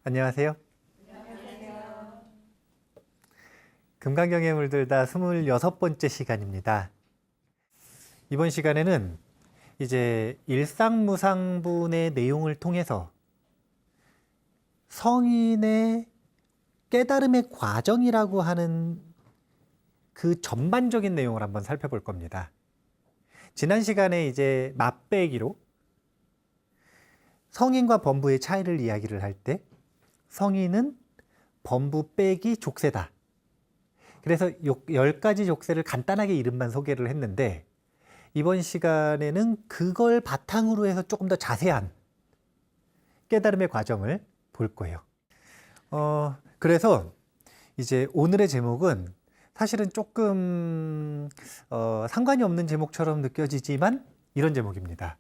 안녕하세요. 금강경에 물들다 26번째 시간입니다. 이번 시간에는 이제 일상무상분의 내용을 통해서 성인의 깨달음의 과정이라고 하는 그 전반적인 내용을 한번 살펴볼 겁니다. 지난 시간에 이제 맛배기로 성인과 범부의 차이를 이야기를 할 때 성인은 범부 빼기 족쇄다. 그래서 10가지 족쇄를 간단하게 이름만 소개를 했는데 이번 시간에는 그걸 바탕으로 해서 조금 더 자세한 깨달음의 과정을 볼 거예요. 그래서 이제 오늘의 제목은 사실은 조금 상관이 없는 제목처럼 느껴지지만 이런 제목입니다.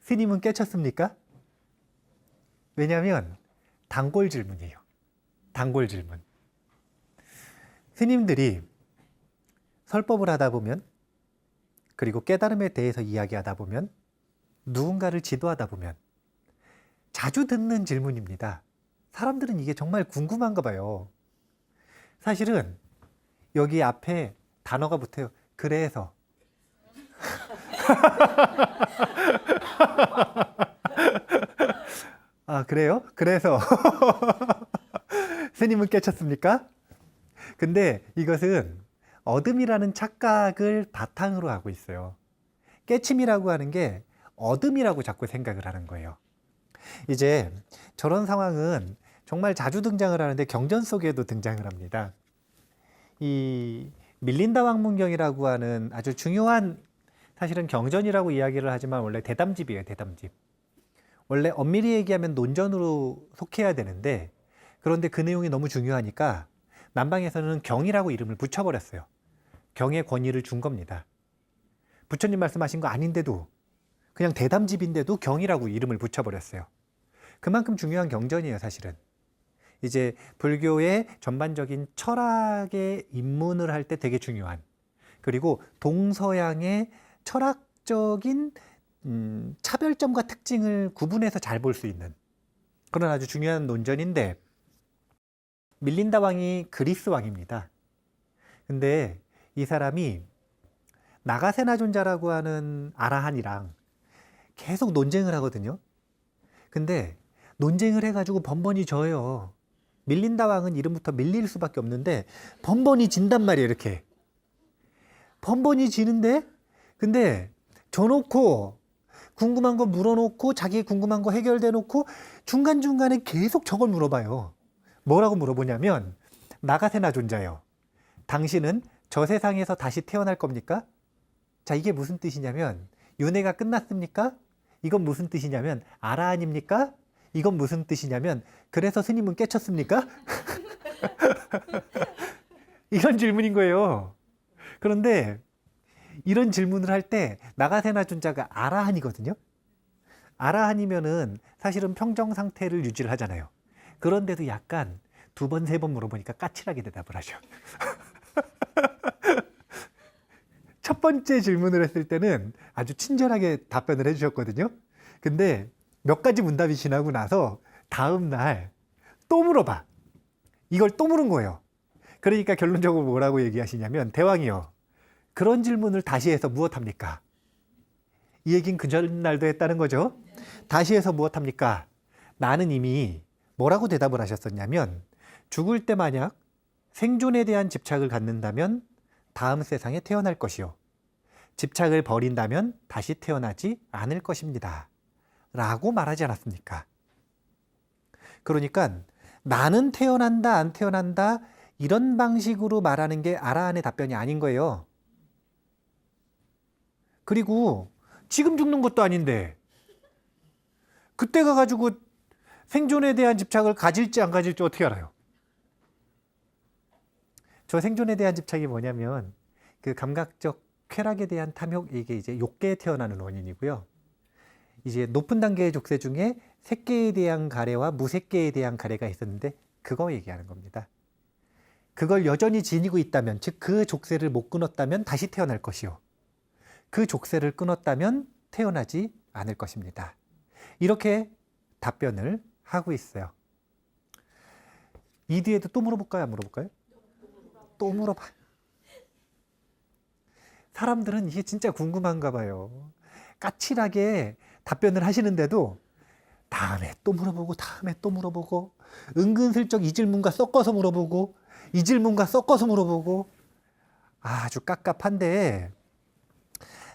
스님은 깨쳤습니까? 왜냐하면 단골 질문이에요. 단골 질문. 스님들이 설법을 하다 보면 그리고 깨달음에 대해서 이야기하다 보면 누군가를 지도하다 보면 자주 듣는 질문입니다. 사람들은 이게 정말 궁금한가 봐요. 사실은 여기 앞에 단어가 붙어요. 그래서 아, 그래요? 그래서 스님은 깨쳤습니까? 근데 이것은 어둠이라는 착각을 바탕으로 하고 있어요. 깨침이라고 하는 게 어둠이라고 자꾸 생각을 하는 거예요. 이제 저런 상황은 정말 자주 등장을 하는데 경전 속에도 등장을 합니다. 이 밀린다 왕문경이라고 하는 아주 중요한, 사실은 경전이라고 이야기를 하지만 원래 대담집이에요. 대담집. 원래 엄밀히 얘기하면 논전으로 속해야 되는데 그런데 그 내용이 너무 중요하니까 남방에서는 경이라고 이름을 붙여버렸어요. 경의 권위를 준 겁니다. 부처님 말씀하신 거 아닌데도 그냥 대담집인데도 경이라고 이름을 붙여버렸어요. 그만큼 중요한 경전이에요. 사실은 이제 불교의 전반적인 철학의 입문을 할 때 되게 중요한, 그리고 동서양의 철학적인 차별점과 특징을 구분해서 잘 볼 수 있는 그런 아주 중요한 논전인데, 밀린다 왕이 그리스 왕입니다. 근데 이 사람이 나가세나 존자라고 하는 아라한이랑 계속 논쟁을 하거든요. 근데 논쟁을 해가지고 번번이 져요. 밀린다 왕은 이름부터 밀릴 수밖에 없는데 번번이 진단 말이에요. 이렇게 번번이 지는데, 근데 져놓고 궁금한 거 물어놓고 자기 궁금한 거 해결돼 놓고 중간중간에 계속 저걸 물어봐요. 뭐라고 물어보냐면, 나가세나 존자요, 당신은 저 세상에서 다시 태어날 겁니까? 자, 이게 무슨 뜻이냐면 윤회가 끝났습니까? 이건 무슨 뜻이냐면 아라한입니까? 이건 무슨 뜻이냐면 그래서 스님은 깨쳤습니까? 이런 질문인 거예요. 그런데 이런 질문을 할 때 나가세나 존자가 아라한이거든요. 아라한이면은 사실은 평정 상태를 유지를 하잖아요. 그런데도 약간 두 번, 세 번 물어보니까 까칠하게 대답을 하죠. 첫 번째 질문을 했을 때는 아주 친절하게 답변을 해주셨거든요. 근데 몇 가지 문답이 지나고 나서 다음 날 또 물어봐. 이걸 또 물은 거예요. 그러니까 결론적으로 뭐라고 얘기하시냐면, 대왕이요, 그런 질문을 다시 해서 무엇합니까? 이 얘기는 그 전날도 했다는 거죠. 다시 해서 무엇합니까? 나는 이미 뭐라고 대답을 하셨었냐면, 죽을 때 만약 생존에 대한 집착을 갖는다면 다음 세상에 태어날 것이요, 집착을 버린다면 다시 태어나지 않을 것입니다 라고 말하지 않았습니까? 그러니까 나는 태어난다 안 태어난다 이런 방식으로 말하는 게 아라한의 답변이 아닌 거예요. 그리고 지금 죽는 것도 아닌데 그때 가가지고 생존에 대한 집착을 가질지 안 가질지 어떻게 알아요? 저 생존에 대한 집착이 뭐냐면 그 감각적 쾌락에 대한 탐욕, 이게 이제 욕계에 태어나는 원인이고요. 이제 높은 단계의 족쇄 중에 색계에 대한 가래와 무색계에 대한 가래가 있었는데 그거 얘기하는 겁니다. 그걸 여전히 지니고 있다면, 즉 그 족쇄를 못 끊었다면 다시 태어날 것이요, 그 족쇄를 끊었다면 태어나지 않을 것입니다. 이렇게 답변을 하고 있어요. 이 뒤에도 또 물어볼까요? 안 물어볼까요? 또 물어봐요. 사람들은 이게 진짜 궁금한가 봐요. 까칠하게 답변을 하시는데도 다음에 또 물어보고 다음에 또 물어보고 은근슬쩍 이 질문과 섞어서 물어보고 이 질문과 섞어서 물어보고 아주 깝깝한데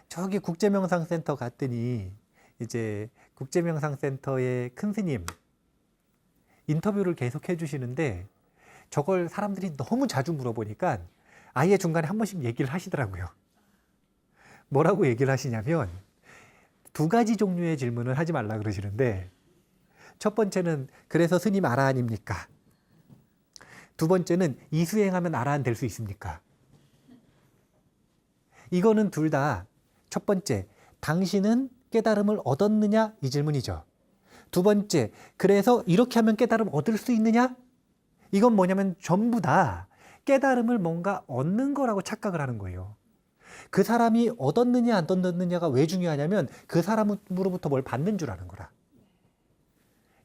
저기 국제명상센터 갔더니 이제 국제명상센터의 큰 스님 인터뷰를 계속 해주시는데 저걸 사람들이 너무 자주 물어보니까 아예 중간에 한 번씩 얘기를 하시더라고요. 뭐라고 얘기를 하시냐면 두 가지 종류의 질문을 하지 말라 그러시는데 첫 번째는 그래서 스님 아라한입니까? 두 번째는 이 수행하면 아라한 될 수 있습니까? 이거는 둘 다 첫 번째, 당신은 깨달음을 얻었느냐? 이 질문이죠. 두 번째, 그래서 이렇게 하면 깨달음 얻을 수 있느냐? 이건 뭐냐면 전부 다 깨달음을 뭔가 얻는 거라고 착각을 하는 거예요. 그 사람이 얻었느냐 안 얻었느냐가 왜 중요하냐면 그 사람으로부터 뭘 받는 줄 아는 거라.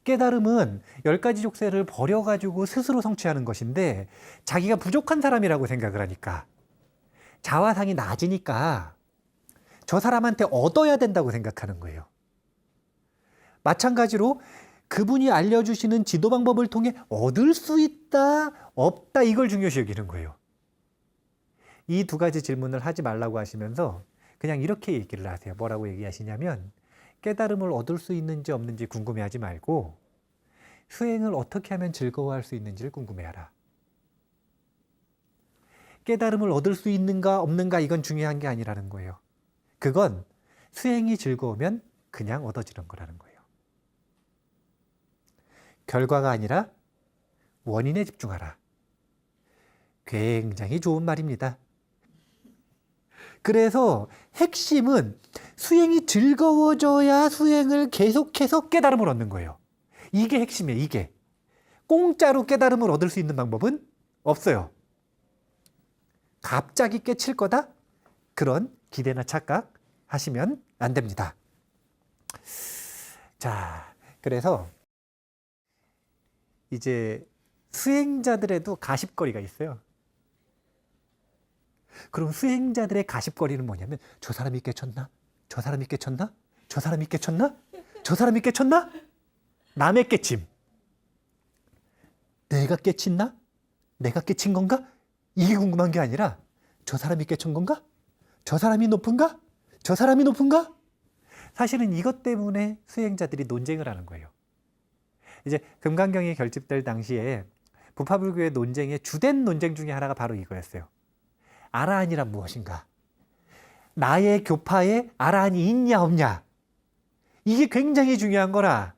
깨달음은 10가지 족쇄를 버려가지고 스스로 성취하는 것인데 자기가 부족한 사람이라고 생각을 하니까 자화상이 낮으니까 저 사람한테 얻어야 된다고 생각하는 거예요. 마찬가지로 그분이 알려주시는 지도 방법을 통해 얻을 수 있다, 없다 이걸 중요시 여기는 거예요. 이 두 가지 질문을 하지 말라고 하시면서 그냥 이렇게 얘기를 하세요. 뭐라고 얘기하시냐면 깨달음을 얻을 수 있는지 없는지 궁금해하지 말고 수행을 어떻게 하면 즐거워할 수 있는지를 궁금해하라. 깨달음을 얻을 수 있는가 없는가 이건 중요한 게 아니라는 거예요. 그건 수행이 즐거우면 그냥 얻어지는 거라는 거예요. 결과가 아니라 원인에 집중하라. 굉장히 좋은 말입니다. 그래서 핵심은 수행이 즐거워져야 수행을 계속해서 깨달음을 얻는 거예요. 이게 핵심이에요. 이게. 공짜로 깨달음을 얻을 수 있는 방법은 없어요. 갑자기 깨칠 거다? 그런 기대나 착각 하시면 안 됩니다. 자, 그래서 이제 수행자들에도 가십거리가 있어요. 그럼 수행자들의 가십거리는 뭐냐면 저 사람이 깨쳤나? 저 사람이 깨쳤나? 저 사람이 깨쳤나? 저 사람이 깨쳤나? 남의 깨침. 내가 깨친나? 내가 깨친 건가? 이게 궁금한 게 아니라 저 사람이 깨친 건가? 저 사람이 높은가? 저 사람이 높은가? 사실은 이것 때문에 수행자들이 논쟁을 하는 거예요. 이제 금강경이 결집될 당시에 부파불교의 논쟁의 주된 논쟁 중에 하나가 바로 이거였어요. 아라한이란 무엇인가? 나의 교파에 아라한이 있냐 없냐? 이게 굉장히 중요한 거라.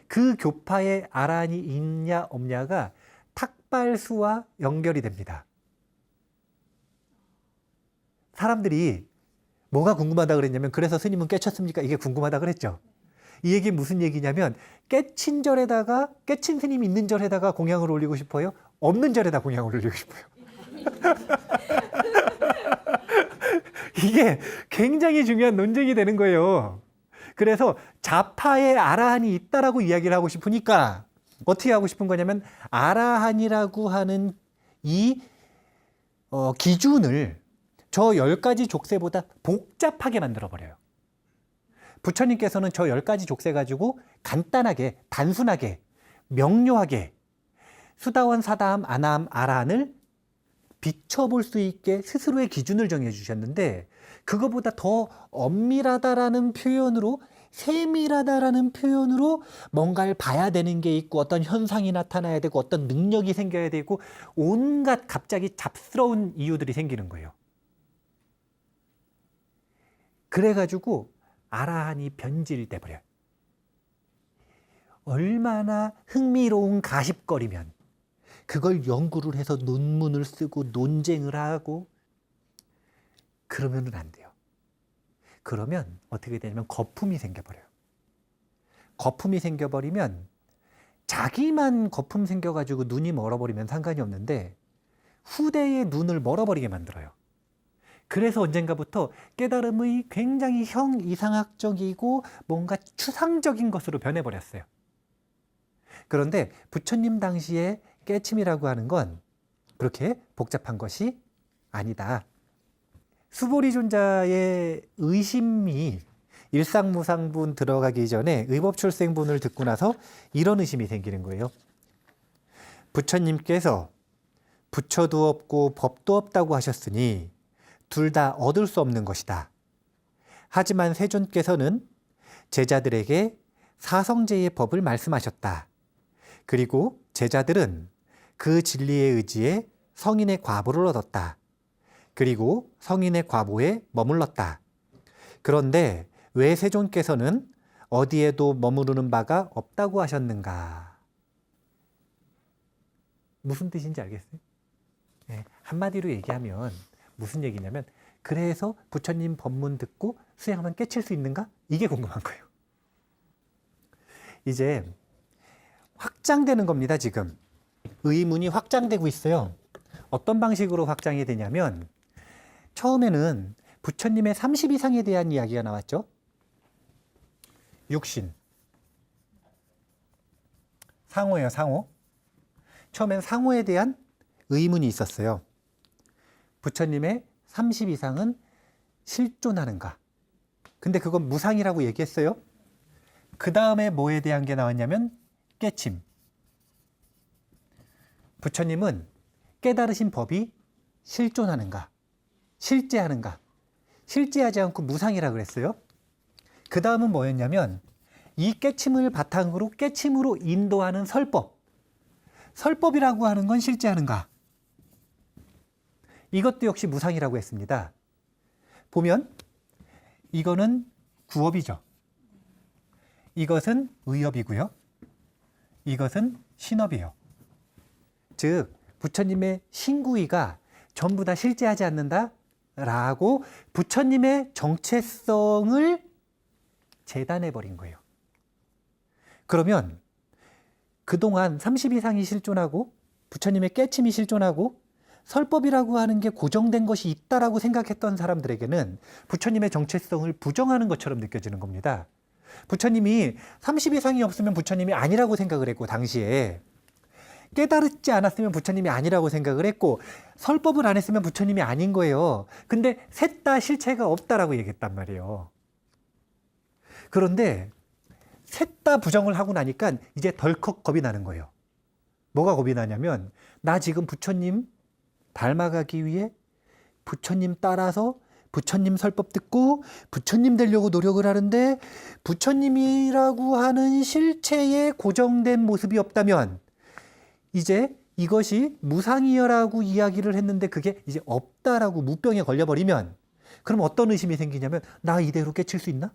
그 교파에 아라한이 있냐 없냐가 탁발수와 연결이 됩니다. 사람들이 뭐가 궁금하다 그랬냐면 그래서 스님은 깨쳤습니까? 이게 궁금하다 그랬죠. 이 얘기 무슨 얘기냐면 깨친 절에다가 깨친 스님이 있는 절에다가 공양을 올리고 싶어요? 없는 절에다 공양을 올리고 싶어요? 이게 굉장히 중요한 논쟁이 되는 거예요. 그래서 자파에 아라한이 있다라고 이야기를 하고 싶으니까 어떻게 하고 싶은 거냐면 아라한이라고 하는 이 기준을 저 10가지 족쇄보다 복잡하게 만들어버려요. 부처님께서는 저 10가지 족쇄 가지고 간단하게, 단순하게, 명료하게 수다원, 사다함, 아나함, 아라한을 비춰볼 수 있게 스스로의 기준을 정해 주셨는데 그거보다 더 엄밀하다라는 표현으로 세밀하다라는 표현으로 뭔가를 봐야 되는 게 있고 어떤 현상이 나타나야 되고 어떤 능력이 생겨야 되고 온갖 갑자기 잡스러운 이유들이 생기는 거예요. 그래가지고 아라한이 변질돼 버려요. 얼마나 흥미로운 가십거리면 그걸 연구를 해서 논문을 쓰고 논쟁을 하고 그러면은 안 돼요. 그러면 어떻게 되냐면 거품이 생겨버려요. 거품이 생겨버리면 자기만 거품 생겨가지고 눈이 멀어버리면 상관이 없는데 후대의 눈을 멀어버리게 만들어요. 그래서 언젠가부터 깨달음의 굉장히 형이상학적이고 뭔가 추상적인 것으로 변해버렸어요. 그런데 부처님 당시에 깨침이라고 하는 건 그렇게 복잡한 것이 아니다. 수보리존자의 의심이 일상무상분 들어가기 전에 의법출생분을 듣고 나서 이런 의심이 생기는 거예요. 부처님께서 부처도 없고 법도 없다고 하셨으니 둘 다 얻을 수 없는 것이다. 하지만 세존께서는 제자들에게 사성제의 법을 말씀하셨다. 그리고 제자들은 그 진리에 의지해 성인의 과보를 얻었다. 그리고 성인의 과보에 머물렀다. 그런데 왜 세존께서는 어디에도 머무르는 바가 없다고 하셨는가? 무슨 뜻인지 알겠어요? 네, 한마디로 얘기하면 무슨 얘기냐면 그래서 부처님 법문 듣고 수행하면 깨칠 수 있는가? 이게 궁금한 거예요. 이제 확장되는 겁니다. 지금 의문이 확장되고 있어요. 어떤 방식으로 확장이 되냐면 처음에는 부처님의 30 이상에 대한 이야기가 나왔죠. 육신, 상호예요. 상호. 처음엔 상호에 대한 의문이 있었어요. 부처님의 30 이상은 실존하는가? 근데 그건 무상이라고 얘기했어요. 그 다음에 뭐에 대한 게 나왔냐면 깨침. 부처님은 깨달으신 법이 실존하는가? 실제하는가? 실제하지 않고 무상이라 그랬어요. 그 다음은 뭐였냐면 이 깨침을 바탕으로 깨침으로 인도하는 설법. 설법이라고 하는 건 실제하는가? 이것도 역시 무상이라고 했습니다. 보면 이거는 구업이죠. 이것은 의업이고요. 이것은 신업이에요. 즉 부처님의 신구의가 전부 다 실제하지 않는다라고 부처님의 정체성을 재단해버린 거예요. 그러면 그동안 30 이상이 실존하고 부처님의 깨침이 실존하고 설법이라고 하는 게 고정된 것이 있다라고 생각했던 사람들에게는 부처님의 정체성을 부정하는 것처럼 느껴지는 겁니다. 부처님이 30 이상이 없으면 부처님이 아니라고 생각을 했고 당시에 깨달지 않았으면 부처님이 아니라고 생각을 했고 설법을 안 했으면 부처님이 아닌 거예요. 근데 셋 다 실체가 없다라고 얘기했단 말이에요. 그런데 셋 다 부정을 하고 나니까 이제 덜컥 겁이 나는 거예요. 뭐가 겁이 나냐면 나 지금 부처님 닮아가기 위해 부처님 따라서 부처님 설법 듣고 부처님 되려고 노력을 하는데 부처님이라고 하는 실체에 고정된 모습이 없다면 이제 이것이 무상이여라고 이야기를 했는데 그게 이제 없다라고 무병에 걸려버리면 그럼 어떤 의심이 생기냐면 나 이대로 깨칠 수 있나?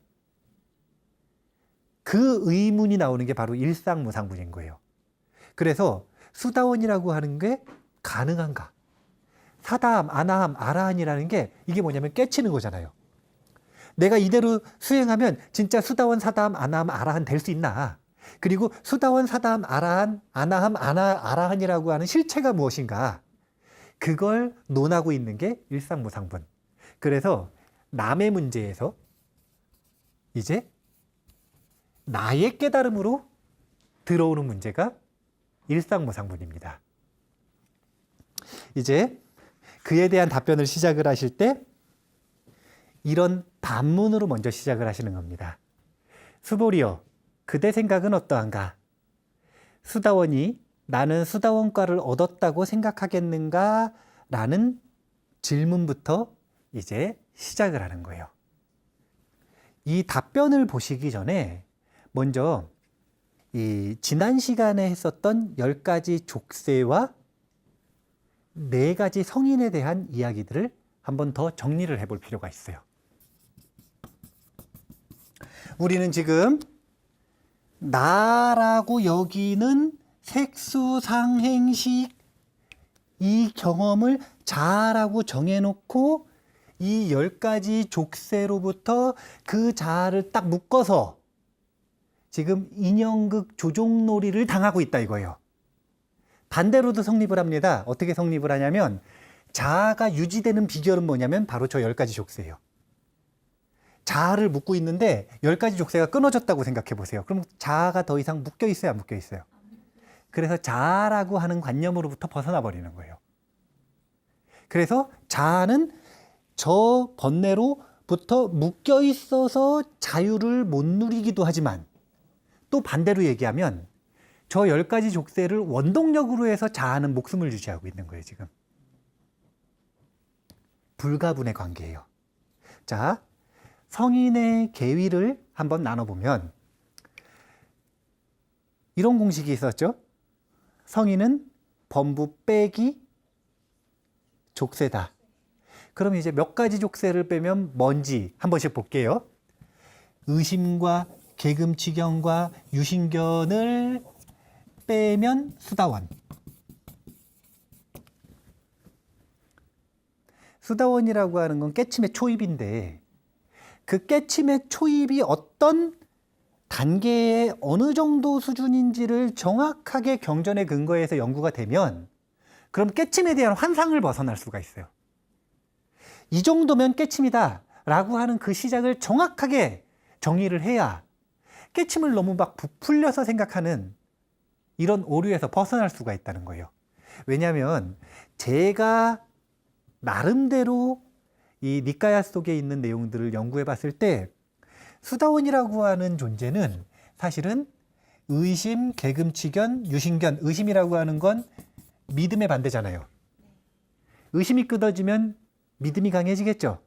그 의문이 나오는 게 바로 일상무상분인 거예요. 그래서 수다원이라고 하는 게 가능한가? 사다함, 아나함, 아라한이라는 게 이게 뭐냐면 깨치는 거잖아요. 내가 이대로 수행하면 진짜 수다원, 사다함, 아나함, 아라한 될 수 있나? 그리고 수다원, 사다함, 아라한, 아나함, 아라한이라고 하는 실체가 무엇인가? 그걸 논하고 있는 게 일상무상분. 그래서 남의 문제에서 이제 나의 깨달음으로 들어오는 문제가 일상무상분입니다. 이제 그에 대한 답변을 시작을 하실 때 이런 반문으로 먼저 시작을 하시는 겁니다. 수보리여, 그대 생각은 어떠한가? 수다원이 나는 수다원과를 얻었다고 생각하겠는가? 라는 질문부터 이제 시작을 하는 거예요. 이 답변을 보시기 전에 먼저 이 지난 시간에 했었던 10가지 족쇄와 4가지 성인에 대한 이야기들을 한번 더 정리를 해볼 필요가 있어요. 우리는 지금 나라고 여기는 색수상행식 이 경험을 자아라고 정해놓고 이 10가지 족쇄로부터 그 자아를 딱 묶어서 지금 인형극 조종놀이를 당하고 있다 이거예요. 반대로도 성립을 합니다. 어떻게 성립을 하냐면 자아가 유지되는 비결은 뭐냐면 바로 저 10가지 족쇄예요. 자아를 묶고 있는데 10가지 족쇄가 끊어졌다고 생각해 보세요. 그럼 자아가 더 이상 묶여 있어요, 안 묶여 있어요? 그래서 자아라고 하는 관념으로부터 벗어나 버리는 거예요. 그래서 자아는 저 번뇌로부터 묶여 있어서 자유를 못 누리기도 하지만 또 반대로 얘기하면 저 10가지 족쇄를 원동력으로 해서 자아는 목숨을 유지하고 있는 거예요, 지금. 불가분의 관계예요. 자, 성인의 계위를 한번 나눠보면 이런 공식이 있었죠. 성인은 범부 빼기 족쇄다. 그럼 이제 몇 가지 족쇄를 빼면 뭔지 한 번씩 볼게요. 의심과 계금치견과 유신견을 빼면 수다원. 수다원이라고 하는 건 깨침의 초입인데 그 깨침의 초입이 어떤 단계의 어느 정도 수준인지를 정확하게 경전에 근거해서 연구가 되면 그럼 깨침에 대한 환상을 벗어날 수가 있어요. 이 정도면 깨침이다 라고 하는 그 시작을 정확하게 정의를 해야 깨침을 너무 막 부풀려서 생각하는 이런 오류에서 벗어날 수가 있다는 거예요. 왜냐하면 제가 나름대로 이 니까야 속에 있는 내용들을 연구해 봤을 때 수다원이라고 하는 존재는 사실은 의심, 계금치견, 유신견, 의심이라고 하는 건 믿음의 반대잖아요. 의심이 끊어지면 믿음이 강해지겠죠.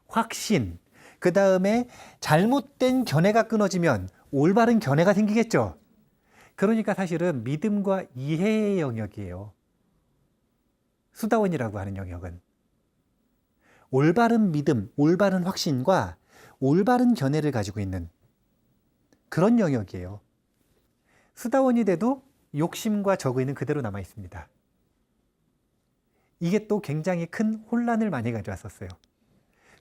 확신, 그 다음에 잘못된 견해가 끊어지면 올바른 견해가 생기겠죠. 그러니까 사실은 믿음과 이해의 영역이에요. 수다원이라고 하는 영역은. 올바른 믿음, 올바른 확신과 올바른 견해를 가지고 있는 그런 영역이에요. 수다원이 돼도 욕심과 적의는 그대로 남아 있습니다. 이게 또 굉장히 큰 혼란을 많이 가져왔었어요.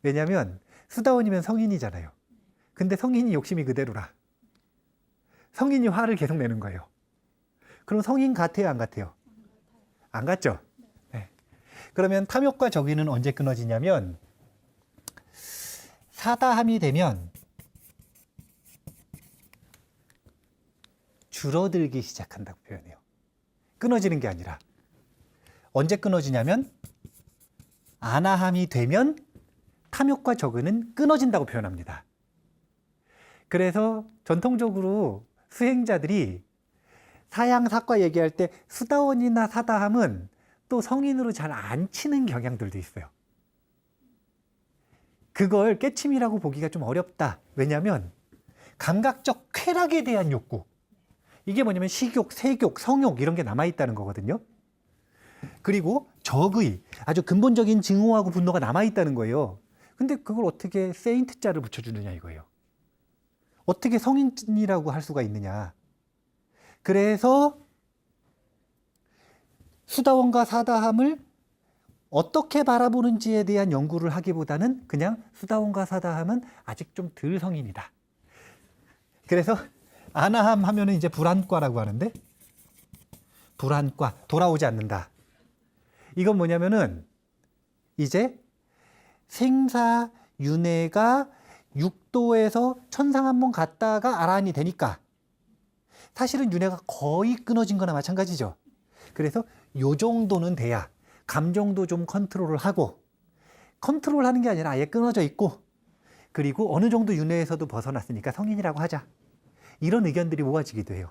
왜냐하면 수다원이면 성인이잖아요. 근데 성인이 욕심이 그대로라. 성인이 화를 계속 내는 거예요. 그럼 성인 같아요, 안 같아요? 안 같죠? 네. 그러면 탐욕과 적의는 언제 끊어지냐면 사다함이 되면 줄어들기 시작한다고 표현해요. 끊어지는 게 아니라 언제 끊어지냐면 아나함이 되면 탐욕과 적의는 끊어진다고 표현합니다. 그래서 전통적으로 수행자들이 사양사과 얘기할 때 수다원이나 사다함은 또 성인으로 잘 안 치는 경향들도 있어요. 그걸 깨침이라고 보기가 좀 어렵다. 왜냐하면 감각적 쾌락에 대한 욕구. 이게 뭐냐면 식욕, 색욕, 성욕 이런 게 남아있다는 거거든요. 그리고 적의, 아주 근본적인 증오하고 분노가 남아있다는 거예요. 근데 그걸 어떻게 세인트자를 붙여주느냐 이거예요. 어떻게 성인이라고 할 수가 있느냐. 그래서 수다원과 사다함을 어떻게 바라보는지에 대한 연구를 하기보다는 그냥 수다원과 사다함은 아직 좀 덜 성인이다. 그래서 아나함 하면은 이제 불안과라고 하는데 불안과, 돌아오지 않는다. 이건 뭐냐면은 이제 생사윤회가 육도에서 천상 한번 갔다가 아라한이 되니까 사실은 윤회가 거의 끊어진 거나 마찬가지죠. 그래서 요 정도는 돼야 감정도 좀 컨트롤을 하고 컨트롤하는 게 아니라 아예 끊어져 있고 그리고 어느 정도 윤회에서도 벗어났으니까 성인이라고 하자. 이런 의견들이 모아지기도 해요.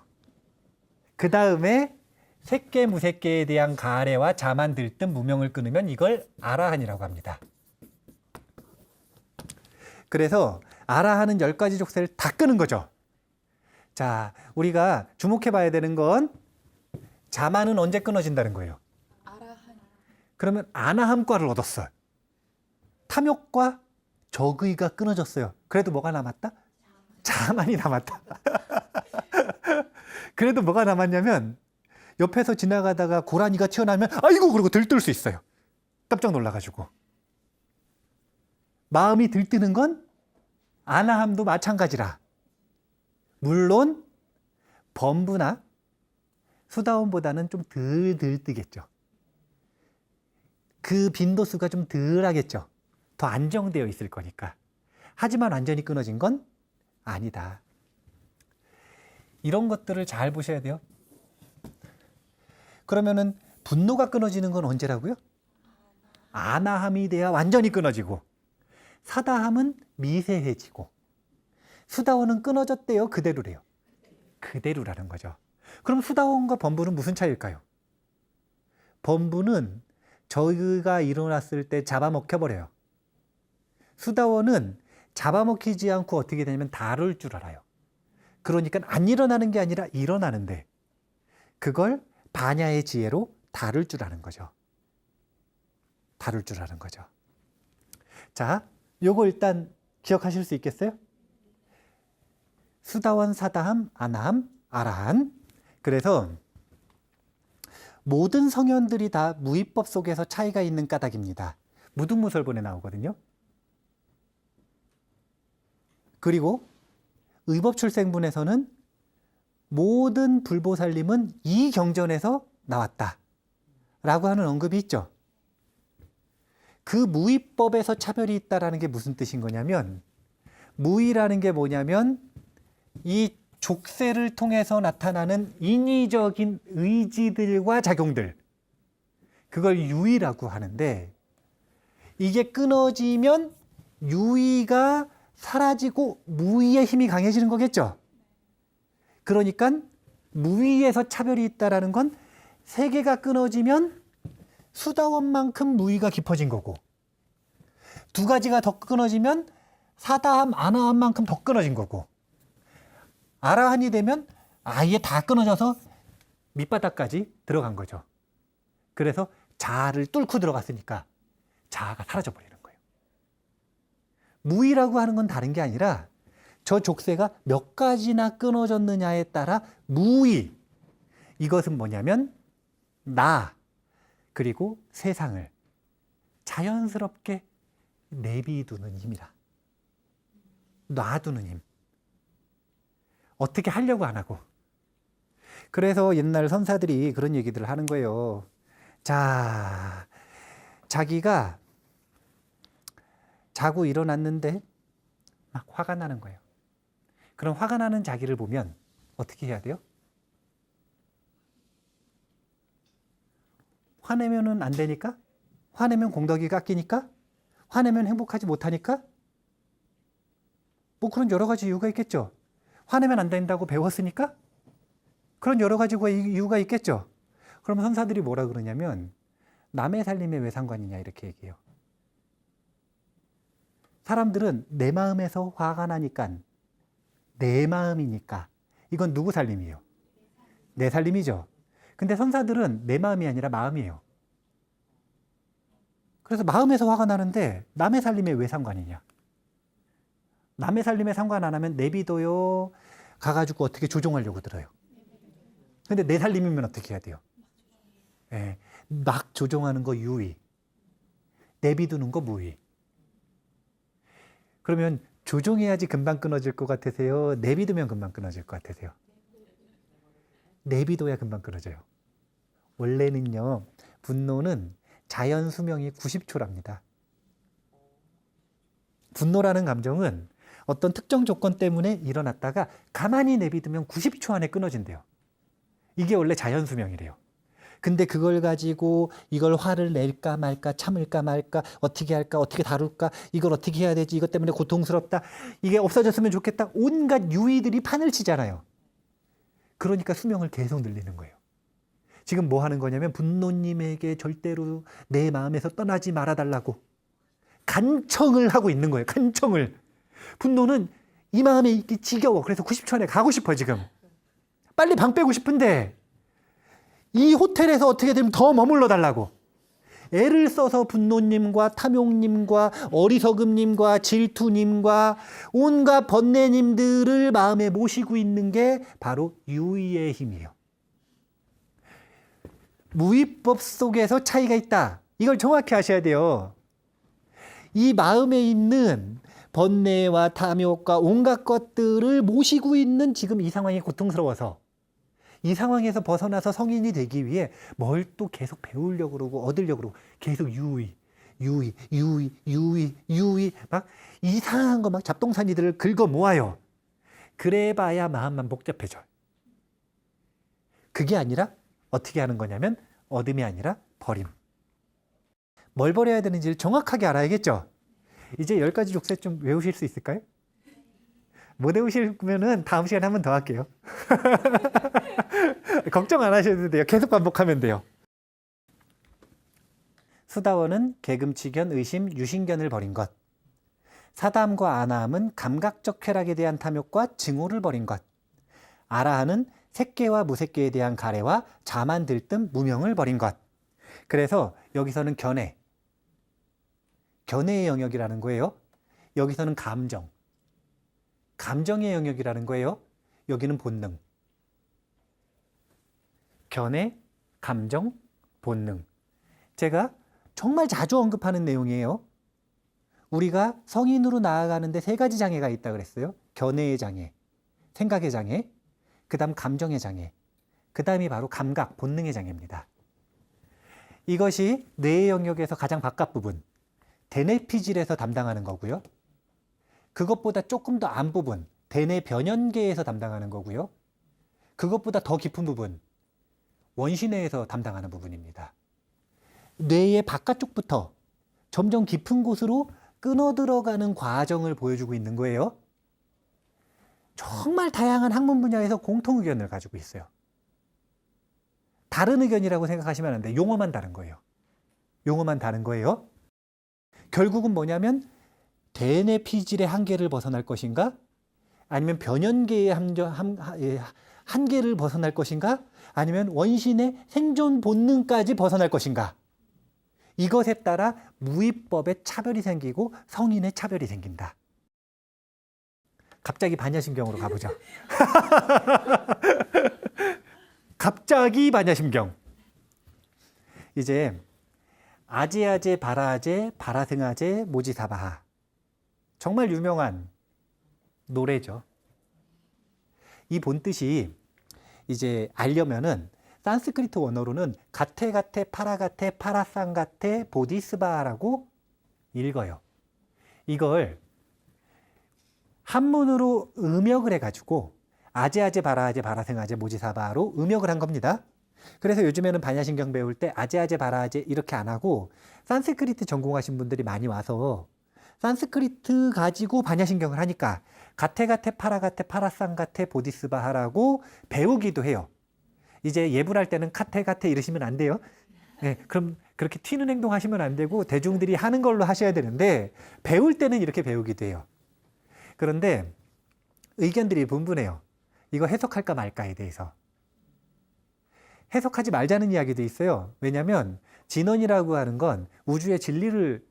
그 다음에 색계 무색계에 대한 가래와 자만 들뜬 무명을 끊으면 이걸 아라한이라고 합니다. 그래서 아라한은 10가지 족쇄를 다 끄는 거죠. 자, 우리가 주목해 봐야 되는 건 자만은 언제 끊어진다는 거예요. 그러면 아나함과를 얻었어요. 탐욕과 적의가 끊어졌어요. 그래도 뭐가 남았다? 자만이 남았다. 그래도 뭐가 남았냐면 옆에서 지나가다가 고라니가 튀어나오면 아이고 그러고 들뜰 수 있어요. 깜짝 놀라가지고. 마음이 들뜨는 건 아나함도 마찬가지라. 물론 범부나 수다원보다는 좀 덜 들뜨겠죠. 그 빈도수가 좀 덜 하겠죠. 더 안정되어 있을 거니까. 하지만 완전히 끊어진 건 아니다. 이런 것들을 잘 보셔야 돼요. 그러면은 분노가 끊어지는 건 언제라고요? 아나함이 돼야 완전히 끊어지고, 사다함은 미세해지고, 수다원은 끊어졌대요, 그대로래요? 그대로라는 거죠. 그럼 수다원과 범부는 무슨 차이일까요? 범부는 저희가 일어났을 때 잡아먹혀버려요. 수다원은 잡아먹히지 않고 어떻게 되냐면 다룰 줄 알아요. 그러니까 안 일어나는 게 아니라 일어나는데 그걸 반야의 지혜로 다룰 줄 아는 거죠. 다룰 줄 아는 거죠. 자, 요거 일단 기억하실 수 있겠어요? 수다원, 사다함, 아나함, 아라한. 그래서 모든 성현들이 다 무위법 속에서 차이가 있는 까닭입니다. 무등무설본에 나오거든요. 그리고 의법출생분에서는 모든 불보살림은 이 경전에서 나왔다 라고 하는 언급이 있죠. 그 무위법에서 차별이 있다라는 게 무슨 뜻인 거냐면, 무위라는 게 뭐냐면 이 족쇄를 통해서 나타나는 인위적인 의지들과 작용들, 그걸 유의라고 하는데, 이게 끊어지면 유의가 사라지고 무의의 힘이 강해지는 거겠죠. 그러니까 무의에서 차별이 있다라는 건 세 개가 끊어지면 수다원만큼 무의가 깊어진 거고, 두 가지가 더 끊어지면 사다함, 아나함만큼 더 끊어진 거고, 아라한이 되면 아예 다 끊어져서 밑바닥까지 들어간 거죠. 그래서 자아를 뚫고 들어갔으니까 자아가 사라져 버리는 거예요. 무의라고 하는 건 다른 게 아니라 저 족쇄가 몇 가지나 끊어졌느냐에 따라 무의, 이것은 뭐냐면 나 그리고 세상을 자연스럽게 내비두는 힘이라. 놔두는 힘. 어떻게 하려고 안 하고. 그래서 옛날 선사들이 그런 얘기들을 하는 거예요. 자, 자기가 자고 일어났는데 막 화가 나는 거예요. 그럼 화가 나는 자기를 보면 어떻게 해야 돼요? 화내면은 안 되니까? 화내면 공덕이 깎이니까? 화내면 행복하지 못하니까? 뭐 그런 여러 가지 이유가 있겠죠. 화내면 안 된다고 배웠으니까? 그런 여러 가지 이유가 있겠죠. 그러면 선사들이 뭐라 그러냐면, 남의 살림에 왜 상관이냐 이렇게 얘기해요. 사람들은 내 마음에서 화가 나니까, 내 마음이니까. 이건 누구 살림이에요? 내 살림이죠. 근데 선사들은 내 마음이 아니라 마음이에요. 그래서 마음에서 화가 나는데 남의 살림에 왜 상관이냐. 남의 살림에 상관 안 하면 내비둬요. 가가지고 어떻게 조종하려고 들어요. 근데 내 살림이면 어떻게 해야 돼요? 네, 막 조종하는 거 유의, 내비두는 거 무의. 그러면 조종해야지 금방 끊어질 것 같으세요? 내비두면 금방 끊어질 것 같으세요? 내비둬야 금방 끊어져요. 원래는요, 분노는 자연 수명이 90초랍니다. 분노라는 감정은 어떤 특정 조건 때문에 일어났다가 가만히 내비두면 90초 안에 끊어진대요. 이게 원래 자연 수명이래요. 근데 그걸 가지고 이걸 화를 낼까 말까, 참을까 말까, 어떻게 할까, 어떻게 다룰까, 이걸 어떻게 해야 되지, 이것 때문에 고통스럽다, 이게 없어졌으면 좋겠다, 온갖 유의들이 판을 치잖아요. 그러니까 수명을 계속 늘리는 거예요. 지금 뭐 하는 거냐면 분노님에게 절대로 내 마음에서 떠나지 말아달라고 간청을 하고 있는 거예요. 간청을. 분노는 이 마음에 있기 지겨워. 그래서 90초 안에 가고 싶어 지금. 빨리 방 빼고 싶은데 이 호텔에서 어떻게든 더 머물러 달라고. 애를 써서 분노님과 탐욕님과 어리석음님과 질투님과 온갖 번뇌님들을 마음에 모시고 있는 게 바로 유의의 힘이에요. 무위법 속에서 차이가 있다. 이걸 정확히 아셔야 돼요. 이 마음에 있는 번뇌와 탐욕과 온갖 것들을 모시고 있는 지금 이 상황이 고통스러워서 이 상황에서 벗어나서 성인이 되기 위해 뭘 또 계속 배우려고 그러고 얻으려고 그러고 계속 유의 막 이상한 거 막 잡동사니들을 긁어 모아요. 그래봐야 마음만 복잡해져요. 그게 아니라 어떻게 하는 거냐면 얻음이 아니라 버림. 뭘 버려야 되는지를 정확하게 알아야겠죠. 이제 10가지 족쇄 좀 외우실 수 있을까요? 못 외우시면은 다음 시간에 한 번 더 할게요. 걱정 안 하셔도 돼요. 계속 반복하면 돼요. 수다원은 개금치견, 의심, 유신견을 버린 것. 사담과 아나함은 감각적 쾌락에 대한 탐욕과 증오를 버린 것. 아라하는 색계와 무색계에 대한 가래와 자만 들뜸 무명을 버린 것. 그래서 여기서는 견해의 영역이라는 거예요. 여기서는 감정의 영역이라는 거예요. 여기는 본능. 견해, 감정, 본능. 제가 정말 자주 언급하는 내용이에요. 우리가 성인으로 나아가는데 3가지 장애가 있다 그랬어요. 견해의 장애, 생각의 장애, 그 다음 감정의 장애, 그 다음이 바로 감각, 본능의 장애입니다. 이것이 뇌의 영역에서 가장 바깥 부분, 대뇌피질에서 담당하는 거고요. 그것보다 조금 더 앞부분, 대뇌 변연계에서 담당하는 거고요. 그것보다 더 깊은 부분, 원시뇌에서 담당하는 부분입니다. 뇌의 바깥쪽부터 점점 깊은 곳으로 끊어 들어가는 과정을 보여주고 있는 거예요. 정말 다양한 학문 분야에서 공통 의견을 가지고 있어요. 다른 의견이라고 생각하시면 안 돼요. 용어만 다른 거예요. 용어만 다른 거예요. 결국은 뭐냐면 대뇌피질의 한계를 벗어날 것인가? 아니면 변연계의 한계를 벗어날 것인가? 아니면 원신의 생존 본능까지 벗어날 것인가? 이것에 따라 무위법의 차별이 생기고 성인의 차별이 생긴다. 갑자기 반야심경으로 가보죠. 갑자기 반야심경. 이제 아제아제 바라아제 바라승아제 모지사바하. 정말 유명한 노래죠. 이 본뜻이 이제 알려면은 산스크리트 원어로는 가테가테 파라가테 파라상가테 보디스바라고 읽어요. 이걸 한문으로 음역을 해가지고 아제아제 바라아제 바라승아제 모지사바로 음역을 한 겁니다. 그래서 요즘에는 반야심경 배울 때 아제아제 바라아제 이렇게 안 하고 산스크리트 전공하신 분들이 많이 와서 산스크리트 가지고 반야심경을 하니까 가테가테 파라가테 파라상가테 보디스바하라고 배우기도 해요. 이제 예불할 때는 카테가테 이러시면 안 돼요. 네, 그럼 그렇게 튀는 행동 하시면 안 되고 대중들이 하는 걸로 하셔야 되는데 배울 때는 이렇게 배우기도 해요. 그런데 의견들이 분분해요. 이거 해석할까 말까에 대해서. 해석하지 말자는 이야기도 있어요. 왜냐하면 진원이라고 하는 건 우주의 진리를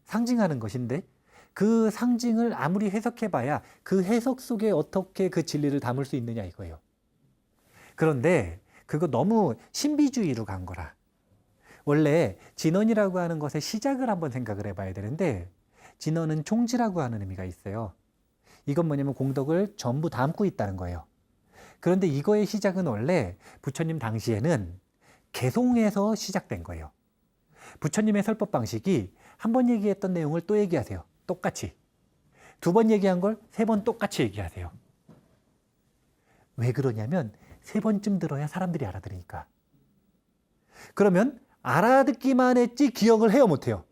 상징하는 것인데 그 상징을 아무리 해석해봐야 그 해석 속에 어떻게 그 진리를 담을 수 있느냐 이거예요. 그런데 그거 너무 신비주의로 간 거라. 원래 진원이라고 하는 것의 시작을 한번 생각을 해봐야 되는데 진원은 총지라고 하는 의미가 있어요. 이건 뭐냐면 공덕을 전부 담고 있다는 거예요. 그런데 이거의 시작은 원래 부처님 당시에는 개송에서 시작된 거예요. 부처님의 설법 방식이 한 번 얘기했던 내용을 또 얘기하세요. 똑같이. 2번 얘기한 걸 3번 똑같이 얘기하세요. 왜 그러냐면 3번쯤 들어야 사람들이 알아들으니까. 그러면 알아듣기만 했지 기억을 해요 못해요.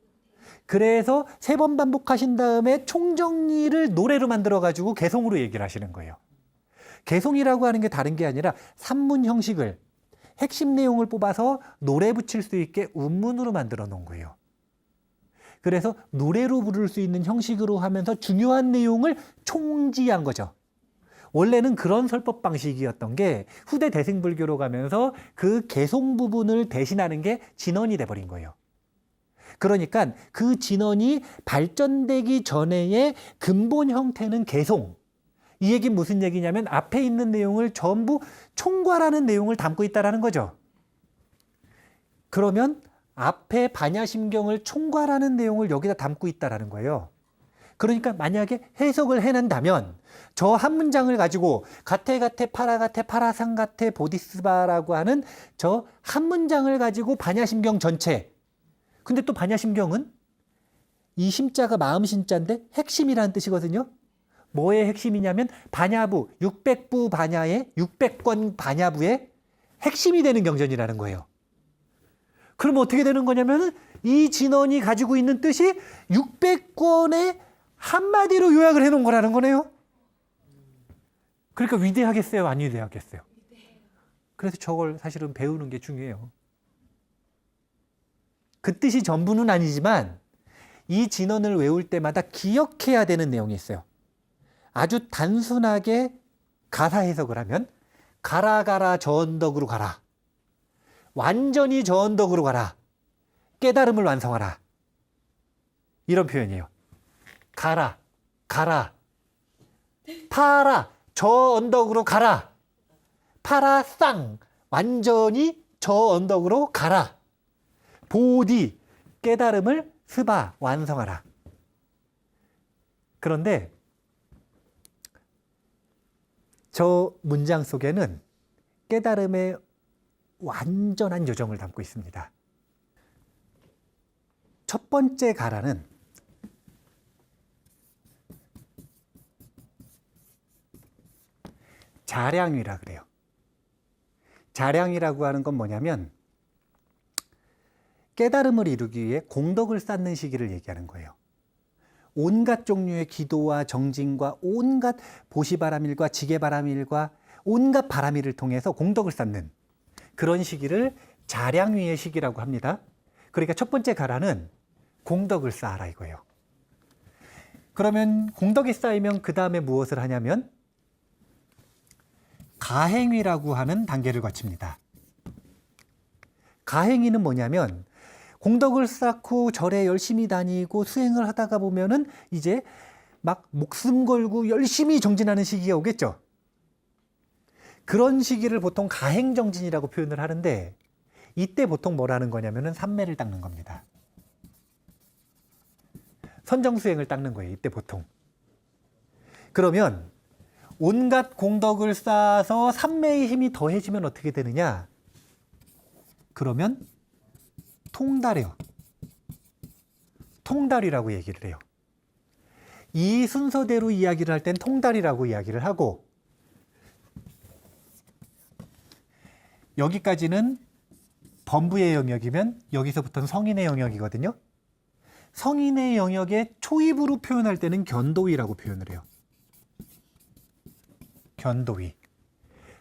그래서 3번 반복하신 다음에 총정리를 노래로 만들어가지고 개송으로 얘기를 하시는 거예요. 개송이라고 하는 게 다른 게 아니라 산문 형식을 핵심 내용을 뽑아서 노래 붙일 수 있게 운문으로 만들어 놓은 거예요. 그래서 노래로 부를 수 있는 형식으로 하면서 중요한 내용을 총지한 거죠. 원래는 그런 설법 방식이었던 게 후대 대승불교로 가면서 그 개송 부분을 대신하는 게 진언이 돼버린 거예요. 그러니까 그 진언이 발전되기 전에의 근본 형태는 개송. 이 얘기는 무슨 얘기냐면 앞에 있는 내용을 전부 총괄하는 내용을 담고 있다는 거죠. 그러면 앞에 반야심경을 총괄하는 내용을 여기다 담고 있다는 거예요. 그러니까 만약에 해석을 해낸다면 저 한 문장을 가지고 가테가테 파라가테 파라상가테 보디스바라고 하는 저 한 문장을 가지고 반야심경 전체. 근데 또 반야심경은 이 심자가 마음 심자인데 핵심이라는 뜻이거든요. 뭐의 핵심이냐면 반야부, 600부 반야의 600권 반야부의 핵심이 되는 경전이라는 거예요. 그럼 어떻게 되는 거냐면 이 진원이 가지고 있는 뜻이 600권의 한마디로 요약을 해놓은 거라는 거네요. 그러니까 위대하겠어요? 안 위대하겠어요? 그래서 저걸 사실은 배우는 게 중요해요. 그 뜻이 전부는 아니지만 이 진원을 외울 때마다 기억해야 되는 내용이 있어요. 아주 단순하게 가사 해석을 하면 가라 가라 저 언덕으로 가라. 완전히 저 언덕으로 가라. 깨달음을 완성하라. 이런 표현이에요. 가라, 가라. 파라, 저 언덕으로 가라. 파라, 쌍. 완전히 저 언덕으로 가라. 보디, 깨달음을 스바, 완성하라. 그런데 저 문장 속에는 깨달음의 완전한 요정을 담고 있습니다. 첫 번째 가라는 자량이라 그래요. 자량이라고 하는 건 뭐냐면 깨달음을 이루기 위해 공덕을 쌓는 시기를 얘기하는 거예요. 온갖 종류의 기도와 정진과 온갖 보시바람일과 지게바람일과 온갖 바람일을 통해서 공덕을 쌓는 그런 시기를 자량위의 시기라고 합니다. 그러니까 첫 번째 가라는 공덕을 쌓아라 이거예요. 그러면 공덕이 쌓이면 그 다음에 무엇을 하냐면 가행위라고 하는 단계를 거칩니다. 가행위는 뭐냐면 공덕을 쌓고 절에 열심히 다니고 수행을 하다가 보면은 이제 막 목숨 걸고 열심히 정진하는 시기가 오겠죠. 그런 시기를 보통 가행정진이라고 표현을 하는데 이때 보통 뭐라는 거냐면은 삼매를 닦는 겁니다. 선정수행을 닦는 거예요. 이때 보통. 그러면 온갖 공덕을 쌓아서 삼매의 힘이 더해지면 어떻게 되느냐? 그러면 통달해요. 통달이라고 얘기를 해요. 이 순서대로 이야기를 할 땐 통달이라고 이야기를 하고 여기까지는 범부의 영역이면 여기서부터는 성인의 영역이거든요. 성인의 영역에 초입으로 표현할 때는 견도위라고 표현을 해요. 견도위.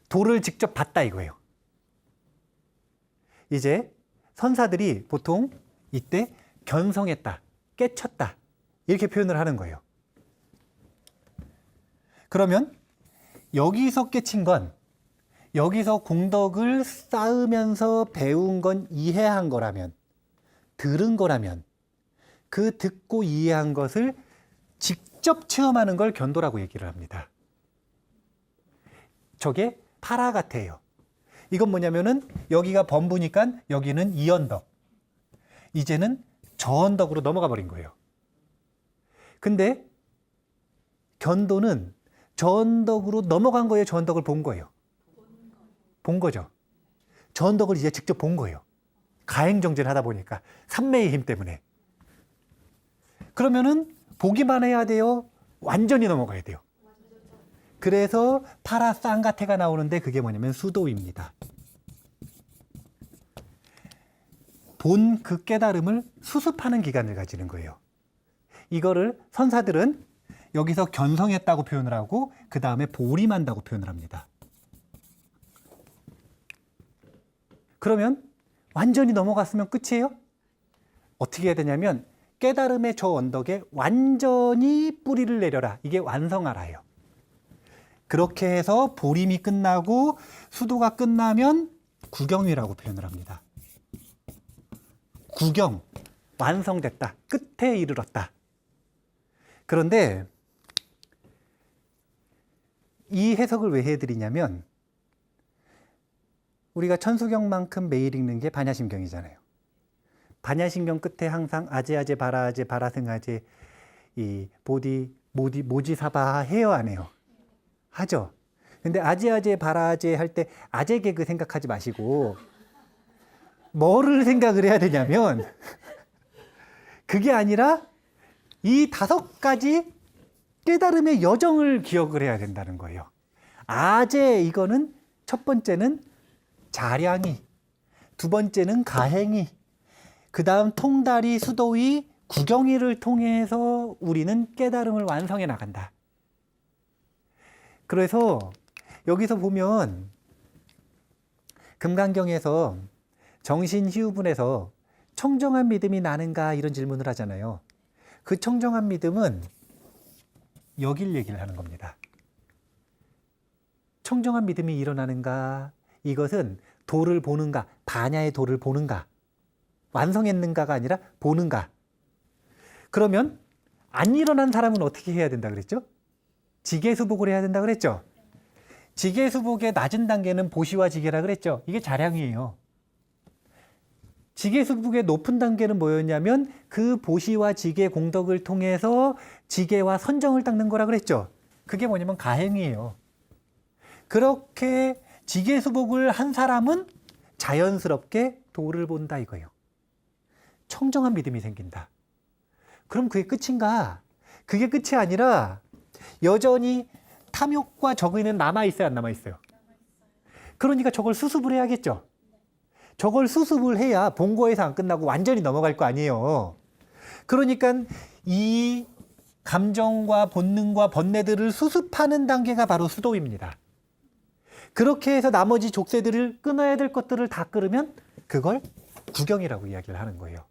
도를 직접 봤다 이거예요. 이제 선사들이 보통 이때 견성했다, 깨쳤다 이렇게 표현을 하는 거예요. 그러면 여기서 깨친 건 여기서 공덕을 쌓으면서 배운 건 이해한 거라면 들은 거라면 그 듣고 이해한 것을 직접 체험하는 걸 견도라고 얘기를 합니다. 저게 파라가테예요. 이건 뭐냐면은 여기가 범부니까 여기는 이언덕. 이제는 저언덕으로 넘어가 버린 거예요. 근데 견도는 저언덕으로 넘어간 거예요? 저언덕을 본 거예요? 본 거죠. 저언덕을 이제 직접 본 거예요. 가행정진 하다 보니까 삼매의 힘 때문에. 그러면은 보기만 해야 돼요? 완전히 넘어가야 돼요. 그래서 파라쌍가테가 나오는데 그게 뭐냐면 수도입니다. 본 그 깨달음을 수습하는 기간을 가지는 거예요. 이거를 선사들은 여기서 견성했다고 표현을 하고 그 다음에 보림한다고 표현을 합니다. 그러면 완전히 넘어갔으면 끝이에요? 어떻게 해야 되냐면 깨달음의 저 언덕에 완전히 뿌리를 내려라. 이게 완성하라예요. 그렇게 해서 보림이 끝나고 수도가 끝나면 구경이라고 표현을 합니다. 구경, 완성됐다. 끝에 이르렀다. 그런데 이 해석을 왜 해드리냐면 우리가 천수경만큼 매일 읽는 게 반야심경이잖아요. 반야심경 끝에 항상 아제아제 바라아제 바라승아제 이 보디 모디 모지사바 해요 안 해요? 하죠. 근데 아제아제 바라아제 할 때 아제 개그 생각하지 마시고 뭐를 생각을 해야 되냐면 그게 아니라 이 5가지 깨달음의 여정을 기억을 해야 된다는 거예요. 아제 이거는 첫 번째는 자량이, 두 번째는 가행이, 그 다음 통달이, 수도의, 구경이를 통해서 우리는 깨달음을 완성해 나간다. 그래서 여기서 보면 금강경에서 정신희우분에서 청정한 믿음이 나는가 이런 질문을 하잖아요. 그 청정한 믿음은 여길 얘기를 하는 겁니다. 청정한 믿음이 일어나는가, 이것은 도를 보는가, 반야의 도를 보는가, 완성했는가가 아니라 보는가. 그러면 안 일어난 사람은 어떻게 해야 된다 그랬죠? 지계수복을 해야 된다 그랬죠? 지계수복의 낮은 단계는 보시와 지계라 그랬죠? 이게 자량이에요. 지계수복의 높은 단계는 뭐였냐면 그 보시와 지계 공덕을 통해서 지계와 선정을 닦는 거라 그랬죠? 그게 뭐냐면 가행이에요. 그렇게 지계수복을 한 사람은 자연스럽게 도를 본다 이거예요. 청정한 믿음이 생긴다. 그럼 그게 끝인가? 그게 끝이 아니라 여전히 탐욕과 적의는 남아있어요, 안 남아있어요? 그러니까 저걸 수습을 해야겠죠? 저걸 수습을 해야 본거에서 안 끝나고 완전히 넘어갈 거 아니에요. 그러니까 이 감정과 본능과 번뇌들을 수습하는 단계가 바로 수도입니다. 그렇게 해서 나머지 족쇄들을 끊어야 될 것들을 다 끊으면 그걸 구경이라고 이야기를 하는 거예요.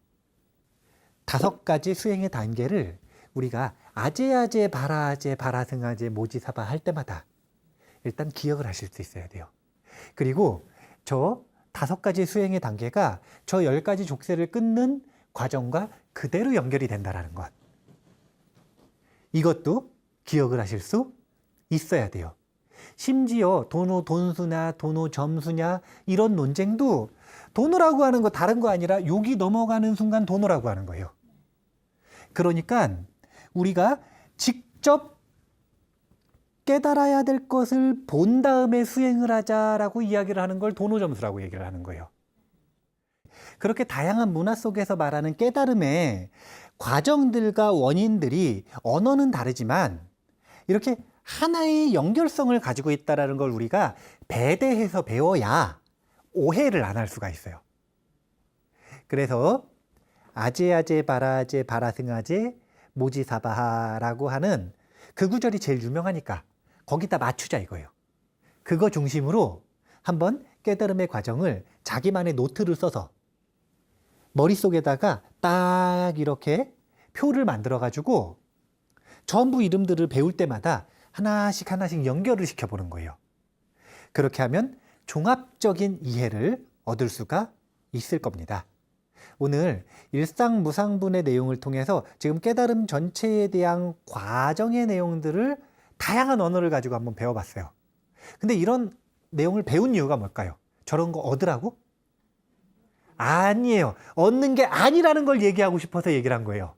5가지 수행의 단계를 우리가 아제아제, 바라아제, 바라승아제, 모지사바 할 때마다 일단 기억을 하실 수 있어야 돼요. 그리고 저 5가지 수행의 단계가 저 10가지 족쇄를 끊는 과정과 그대로 연결이 된다는 것. 이것도 기억을 하실 수 있어야 돼요. 심지어 도노 돈수냐 도노 점수냐 이런 논쟁도 도노라고 하는 거 다른 거 아니라 욕이 넘어가는 순간 도노라고 하는 거예요. 그러니까 우리가 직접 깨달아야 될 것을 본 다음에 수행을 하자라고 이야기를 하는 걸 도노점수라고 얘기를 하는 거예요. 그렇게 다양한 문화 속에서 말하는 깨달음의 과정들과 원인들이 언어는 다르지만 이렇게 하나의 연결성을 가지고 있다는 걸 우리가 배대해서 배워야 오해를 안 할 수가 있어요. 그래서 아제아제, 바라아제, 바라승아제, 모지사바하라고 하는 그 구절이 제일 유명하니까 거기다 맞추자 이거예요. 그거 중심으로 한번 깨달음의 과정을 자기만의 노트를 써서 머릿속에다가 딱 이렇게 표를 만들어 가지고 전부 이름들을 배울 때마다 하나씩 하나씩 연결을 시켜보는 거예요. 그렇게 하면 종합적인 이해를 얻을 수가 있을 겁니다. 오늘 일상무상분의 내용을 통해서 지금 깨달음 전체에 대한 과정의 내용들을 다양한 언어를 가지고 한번 배워봤어요. 근데 이런 내용을 배운 이유가 뭘까요? 저런 거 얻으라고? 아니에요. 얻는 게 아니라는 걸 얘기하고 싶어서 얘기를 한 거예요.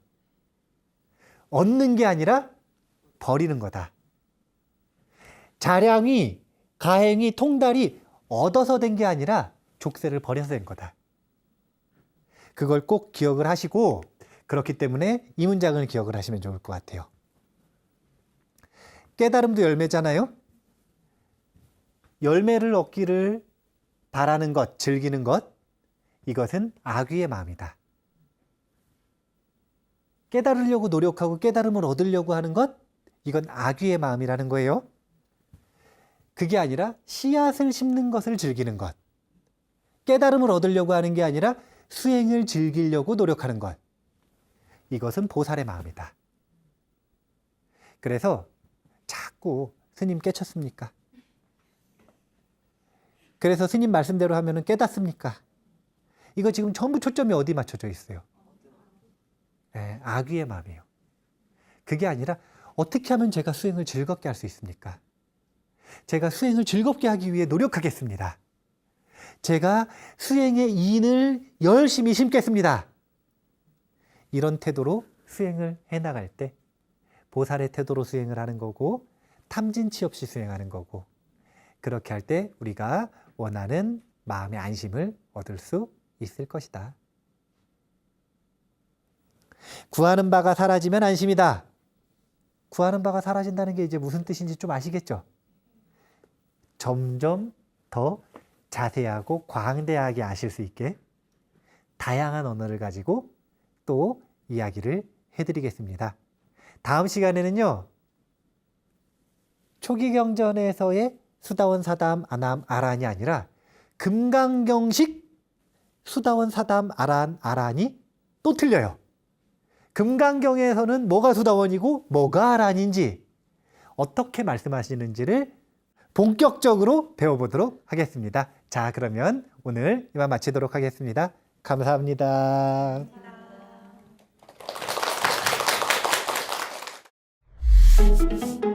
얻는 게 아니라 버리는 거다. 자량이, 가행이, 통달이 얻어서 된 게 아니라 족쇄를 버려서 된 거다. 그걸 꼭 기억을 하시고 그렇기 때문에 이 문장을 기억을 하시면 좋을 것 같아요. 깨달음도 열매잖아요. 열매를 얻기를 바라는 것, 즐기는 것, 이것은 악귀의 마음이다. 깨달으려고 노력하고 깨달음을 얻으려고 하는 것, 이건 악귀의 마음이라는 거예요. 그게 아니라 씨앗을 심는 것을 즐기는 것. 깨달음을 얻으려고 하는 게 아니라 수행을 즐기려고 노력하는 것. 이것은 보살의 마음이다. 그래서 자꾸 스님 깨쳤습니까? 그래서 스님 말씀대로 하면은 깨닫습니까? 이거 지금 전부 초점이 어디 맞춰져 있어요? 네, 악귀의 마음이에요. 그게 아니라 어떻게 하면 제가 수행을 즐겁게 할 수 있습니까? 제가 수행을 즐겁게 하기 위해 노력하겠습니다. 제가 수행의 인을 열심히 심겠습니다. 이런 태도로 수행을 해나갈 때 보살의 태도로 수행을 하는 거고 탐진치 없이 수행하는 거고 그렇게 할 때 우리가 원하는 마음의 안심을 얻을 수 있을 것이다. 구하는 바가 사라지면 안심이다. 구하는 바가 사라진다는 게 이제 무슨 뜻인지 좀 아시겠죠? 점점 더 자세하고 광대하게 아실 수 있게 다양한 언어를 가지고 또 이야기를 해드리겠습니다. 다음 시간에는요, 초기경전에서의 수다원, 사담, 아남, 아란이 아니라 금강경식 수다원, 사담, 아란, 아란이 또 틀려요. 금강경에서는 뭐가 수다원이고 뭐가 아란인지 어떻게 말씀하시는지를 본격적으로 배워보도록 하겠습니다. 자, 그러면 오늘 이만 마치도록 하겠습니다. 감사합니다. 감사합니다.